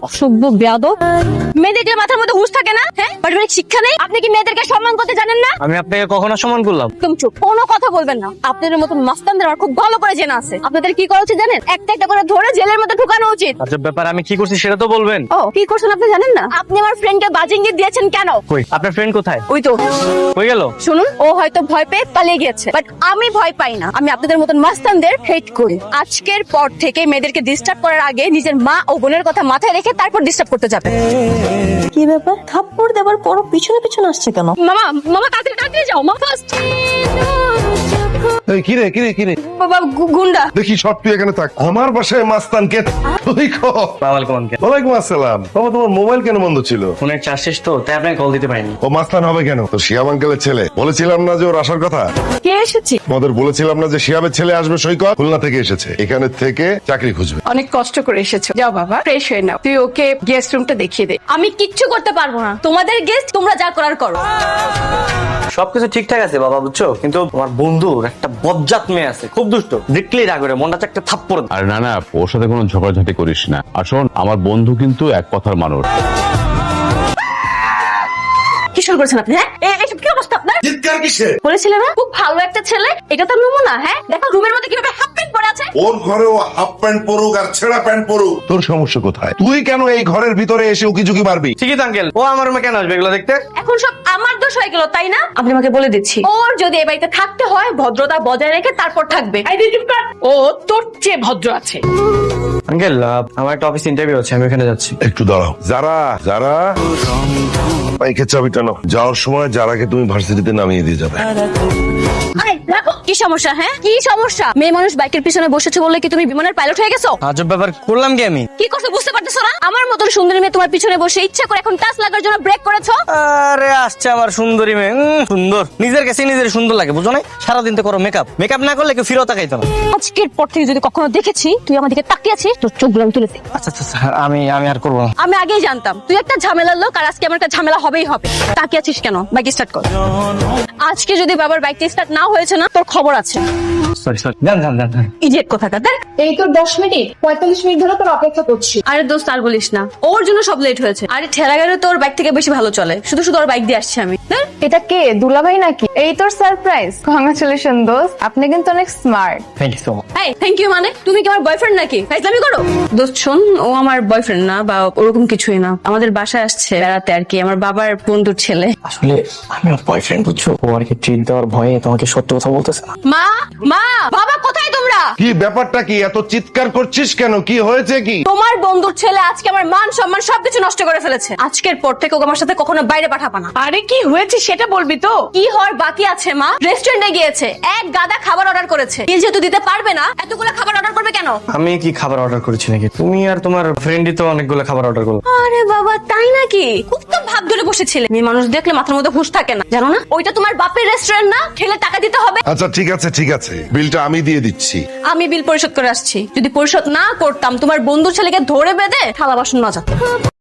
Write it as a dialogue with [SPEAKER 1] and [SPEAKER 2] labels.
[SPEAKER 1] অসভ্য বেয়াদব। মেয়েদের মাথার মধ্যে হুঁশ থাকে না? হ্যাঁ, পারিবারিক শিক্ষা নেই? আপনি কি মেয়েদেরকে সম্মান করতে জানেন না?
[SPEAKER 2] আমি আপনাকে কখনো সম্মান করলাম?
[SPEAKER 1] একদম চুপ, কোনো কথা বলবেন না। আপনাদের মতো মাস্তানদের আমার খুব ভালো করে জানা আছে। আপনাদের কি করা উচিত জানেন? একটা একটা করে ধরে জেলের মধ্যে ঢুকানো উচিত।
[SPEAKER 2] আজব ব্যাপার, আমি কি করছি সেটা তো বলবেন।
[SPEAKER 1] ও, কি করছেন আপনি জানেন না? আপনি আমার ফ্রেন্ডকে বাজে ইঙ্গিত দিয়েছেন কেন?
[SPEAKER 2] কই আপনার ফ্রেন্ড কোথায়?
[SPEAKER 1] ওই তো
[SPEAKER 2] কই গেল?
[SPEAKER 1] শুনুন, ও হয়তো ভয় পেয়ে পালিয়ে গিয়েছে, বাট আমি ভয় পাই না। আমি আপনাদের মতন মাস্তানদের হেট করি। আজকের পর থেকে মেয়েদেরকে ডিস্টার্ব করার আগে নিজের মা ও বোনের কথা মাথায় রেখে তারপর ডিস্টার্ব করতে যাবে।
[SPEAKER 3] কি ব্যাপার, থাপ্পড় দেবার পর পিছনে পিছনে আসছে কেন?
[SPEAKER 1] মামা মামা তাড়াতাড়ি যাও মা। ফার্স্ট
[SPEAKER 4] এই কিরে
[SPEAKER 1] বাবা গুন্ডা।
[SPEAKER 4] দেখি সব তুই এখানে থাক। আমার বাসায় মাস্তানকে তুই কো।
[SPEAKER 2] ওয়ালাইকুম আঙ্কেল।
[SPEAKER 4] ওয়ালাইকুম আসসালাম। বাবা তোমার মোবাইল কেন বন্ধ ছিল?
[SPEAKER 2] ফোনের চার্জ শেষ তো, তাই আপনাকে কল দিতে পারিনি।
[SPEAKER 4] ও মাস্তান হবে কেন? তো শিয়াব আঙ্কেলের ছেলে। বলেছিলাম না যে ওর আসার কথা?
[SPEAKER 1] কে এসেছে?
[SPEAKER 4] তোমাদের বলেছিলাম না যে শিয়াবের ছেলে আসবে সৈকত? খুলনা থেকে এসেছে, এখানে থেকে চাকরি খুঁজবে।
[SPEAKER 5] অনেক কষ্ট করে এসেছো, যাও বাবা ফ্রেশ হয়ে নাও। তুই ওকে গেস্ট রুমটা দেখিয়ে দে।
[SPEAKER 1] আমি কিচ্ছু করতে পারবো না। তোমাদের গেস্ট, তোমরা যা করার করো।
[SPEAKER 2] সবকিছু ঠিকঠাক আছে বাবা, বুঝছো, কিন্তু আমার বন্ধুর একটা বজ্জাত মেয়ে আছে, খুব দুষ্ট। দেখলেই রাগ করে, মনটা একটা থাপ্পড়।
[SPEAKER 6] আর না না, ওর সাথে কোনো ঝগড়াঝাটি করিস না। আর শোন, আমার বন্ধু কিন্তু এক কথার মানুষ।
[SPEAKER 1] কি শুরু করেছেন আপনি? হ্যাঁ, এইসব কি অবস্থা আপনার?
[SPEAKER 4] চিৎকার কিসে?
[SPEAKER 1] বলেছিলেন না খুব ভালো একটা ছেলে, এটা তো নমুনা। হ্যাঁ, দেখো রুমের মধ্যে কিভাবে হাফ প্যান্ট পরে আছে।
[SPEAKER 4] ওর ঘরেও হাফ প্যান্ট পরুক আর ছেঁড়া প্যান্ট পরুক, তোর সমস্যা কোথায়? তুই কেন এই ঘরের ভিতরে এসে উকিঝুঁকি মারবি?
[SPEAKER 2] ঠিকই তো আঙ্কেল, ও আমার রুমে কেন আসবে এগুলো দেখতে?
[SPEAKER 1] এখন সব আমার দোষ হয়ে গেল, তাই না? আমি আমাকে বলে দিচ্ছি, ওর যদি এই বাড়িতে থাকতে হয় ভদ্রতা বজায় রেখে তারপর থাকবে।
[SPEAKER 5] ও তোর চেয়ে ভদ্র আছে।
[SPEAKER 2] আঙ্কেল, আমার একটা অফিস ইন্টারভিউ আছে, আমি ওখানে যাচ্ছি।
[SPEAKER 4] একটু দাঁড়াও। যারা বাইকের চাবিটা নাও। যাওয়ার সময় যারাকে তুমি ভার্সিটিতে নামিয়ে দিয়ে যাবে।
[SPEAKER 1] আরে রাখো। কি সমস্যা? হ্যাঁ, কি সমস্যা? মেয়ে মানুষ বাইকের পিছনে বসেছে বলে কি তুমি বিমানের পাইলট হয়ে গেছো?
[SPEAKER 2] আজব ব্যাপার, করলাম কি আমি?
[SPEAKER 1] কি করছো বুঝতে পারতেছো না? আমার মতন সুন্দরী মেয়ে তোমার পিছনে বসে ইচ্ছা করে এখন টাচ লাগার জন্য ব্রেক করেছো।
[SPEAKER 2] আরে আসছে আমার সুন্দরী মেয়ে, সুন্দর, নিজের কাছে নিজের সুন্দর লাগে, বুঝো না? সারাদিন তো করো মেকআপ না করলে কেউ ফিরেও তাকাইতো না।
[SPEAKER 1] আজকের পর থেকে যদি কখনো দেখেছি তুই আমার দিকে তাকিয়ে আছিস, তোর চোখগুলো আমি তুলেছি।
[SPEAKER 2] আচ্ছা, আমি আর করবো না।
[SPEAKER 1] আমি আগেই জানতাম তুই একটা ঝামেলার লোক, আর আজকে আমার একটা ঝামেলা হবেই হবে। তাকিয়ে আছিস কেন? বাইক স্টার্ট কর। আজকে যদি বাবার বাইকটা স্টার্ট না হয়েছে না, তোর খবর আছে।
[SPEAKER 2] সরি জান।
[SPEAKER 1] ইডিয়েট কোথাকার। দেখ,
[SPEAKER 5] এই তোর 10 মিনিট 45 মিনিট ধরে তোর অপেক্ষা করছি।
[SPEAKER 1] আরে দোস্ত আর বলিস না, ওর জন্য সব লেট হয়েছে। আরে ঠেলা গাড়ি তোর বাইক থেকে বেশি ভালো চলে, শুধু ওর বাইক দিয়ে আসছি আমি।
[SPEAKER 7] এটা কে, দুলাভাই নাকি? এই তোর সারপ্রাইজ। কংগ্রাচুলেশন দোস্ত, আপনি কিন্তু অনেক smart.
[SPEAKER 2] Thank you so much.
[SPEAKER 1] এই থ্যাংক ইউ মানে? তুমি কি আমার বয়ফ্রেন্ড নাকি? ফাইজলামি করো। দোস্ত শোন, ও আমার বয়ফ্রেন্ড না বা ওরকম কিছুই না। আমাদের বাসায় আসছে বেড়াতে আর কি, আমার বাবার বন্ধুর ছেলে।
[SPEAKER 2] আসলে আমি ওর বয়ফ্রেন্ড, বুঝছো, ও আর কি ট্রিট দেওয়ার ভয়ে তোমাকে সত্যি কথা বলতেছে না।
[SPEAKER 1] মা বাবা কোথায় তোমরা?
[SPEAKER 4] কি ব্যাপারটা কি? এত চিৎকার করছিস কেন? কি হয়েছে কি?
[SPEAKER 1] তোমার বন্ধুর ছেলে আজকে আমার মান সম্মান সবকিছু নষ্ট করে ফেলেছে। আজকের পর থেকে ওকে আমার সাথে কখনো বাইরে পাঠাবা না।
[SPEAKER 5] আরে কি হয়েছে সেটা বলবি তো?
[SPEAKER 1] কি হওয়ার বাকি আছে মা? রেস্টুরেন্টে গিয়েছে, এক গাদা খাবার অর্ডার করেছে। বিল যেহেতু দিতে পারবে না, এতগুলো খাবার অর্ডার করবে কেন?
[SPEAKER 2] আমি কি খাবার অর্ডার করেছি নাকি? তুমি আর তোমার ফ্রেন্ডই তো অনেকগুলো খাবার অর্ডার করলো।
[SPEAKER 1] আরে বাবা, তাই নাকি? খুব তো ভাব ধরে বসেছিলে। মেয়ে মানুষ দেখলে মাথার মধ্যে হুঁশ থাকে না, জানো না? ওইটা তোমার বাপের রেস্টুরেন্ট না, খেলে টাকা দিতে হবে।
[SPEAKER 4] আচ্ছা ঠিক আছে, বিলটা আমি দিয়ে দিচ্ছি।
[SPEAKER 1] আমি বিল পরিশোধ করে আসছি। যদি পরিশোধ না করতাম, তোমার বন্ধুর ছেলেকে ধরে বেঁধে থালা বাসন মাজাতাম।